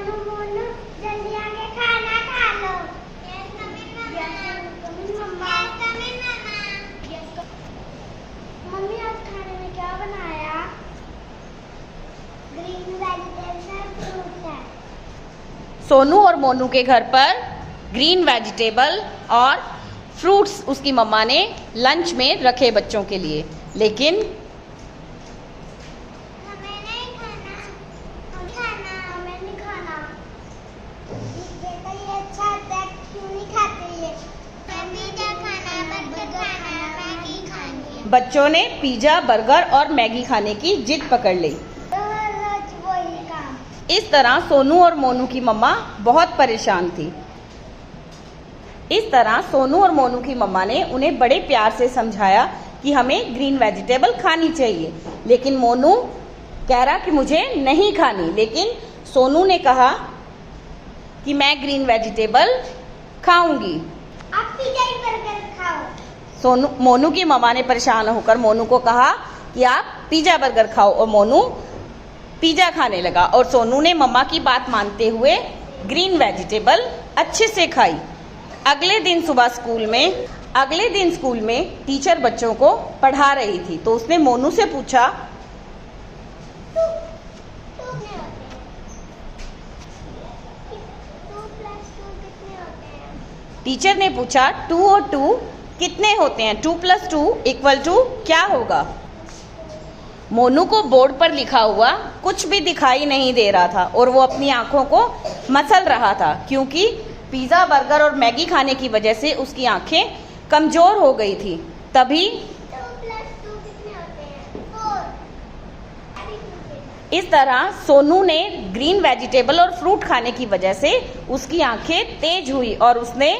मोनू मोनू जल्दी आके खाना खा लो। Yes, come in, mama. Yes, come in, mama. Mummy आज खाने में क्या बनाया? ग्रीन वेजिटेबल्स और फ्रूट्स है। सोनू और मोनू के घर पर ग्रीन वेजिटेबल और फ्रूट्स उसकी मम्मा ने लंच में रखे बच्चों के लिए, लेकिन हमें नहीं खाना, हमें नहीं खाना। बेटा ये अच्छा है, क्यों नहीं खाते ये? पिज़्ज़ा खाना, बर्गर खाना, मैगी खानी है। बच्चों ने पिज़्ज़ा, बर्गर और मैगी खाने की जिद पकड़ ली। रोज वही काम। इस तरह सोनू और मोनू की मम्मा बहुत परेशान थी। इस तरह सोनू और मोनू की मम्मा ने उन्हें बड़े प्यार से समझाया कि हमें ग्रीन वेजिटेबल खानी चाहिए, लेकिन मोनू कह रहा कि मुझे नहीं खानी। लेकिन सोनू ने कहा कि मैं ग्रीन वेजिटेबल खाऊंगी। आप पिज़्ज़ा ही बर्गर खाओ। मोनू की मम्मा ने परेशान होकर मोनू को कहा कि आप पिज़्ज़ा बर्गर खाओ, और मोनू पिज़्ज़ा खाने लगा। और सोनू ने मम्मा की बात मानते हुए ग्रीन वेजिटेबल अच्छे से खाई। अगले दिन स्कूल में टीचर बच्चों को पढ़ा रही थी, तो उसने मोनू से पूछा, टीचर ने पूछा 2 और 2 कितने होते हैं? 2 + 2 = क्या होगा? मोनू को बोर्ड पर लिखा हुआ कुछ भी दिखाई नहीं दे रहा था और वो अपनी आंखों को मसल रहा था, क्योंकि पिज़्ज़ा, बर्गर और मैगी खाने की वजह से उसकी आंखें कमजोर हो गई थी। तभी 2 + 2 कितने होते हैं? 4। इस तरह सोनू ने ग्रीन वेजिटेबल और फ्रूट खाने की वजह से उसकी आंखें तेज हुई और उसने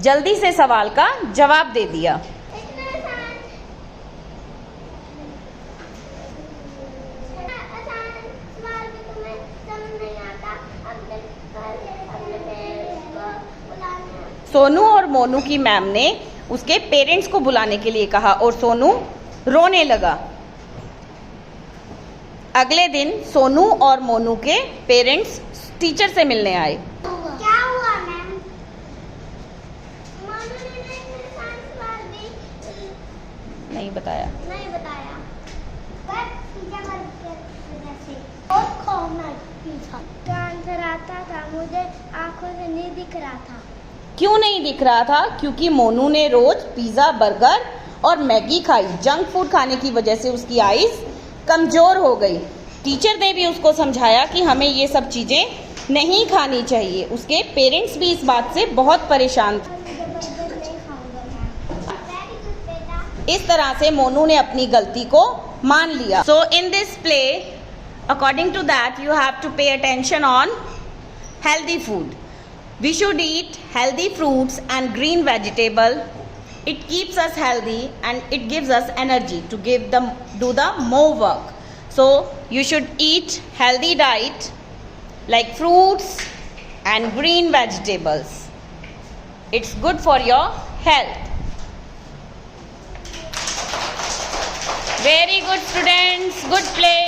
जल्दी से सवाल का जवाब दे दिया। सोनू और मोनू की मैम ने उसके पेरेंट्स को बुलाने के लिए कहा और सोनू रोने लगा। अगले दिन सोनू और मोनू के पेरेंट्स टीचर से मिलने आए। क्या हुआ मैम? मोनू ने मेरे साथ सवाल भी नहीं बताया। बस पिज़्ज़ा बर्गर की वजह से बहुत खौफनाक पिज़्ज़ा का आंसर आता था, मुझे आंखों से नहीं दिख रहा था। क्यों नहीं दिख रहा था? क्योंकि मोनू ने रोज पिज़्ज़ा, बर्गर और मैगी खाई। जंक फूड खाने की वजह से उसकी आईज कमजोर हो गई। टीचर ने भी उसको समझाया कि हमें ये सब चीजें नहीं खानी चाहिए। उसके पेरेंट्स भी इस बात से बहुत परेशान थे। इस तरह से मोनू ने अपनी गलती को मान लिया। So in this play, according to that, you have to pay attention on healthy food. We should eat healthy fruits and green vegetable. It keeps us healthy and it gives us energy to do the more work. So you should eat healthy diet like fruits and green vegetables. It's good for your health. Very good students, good play.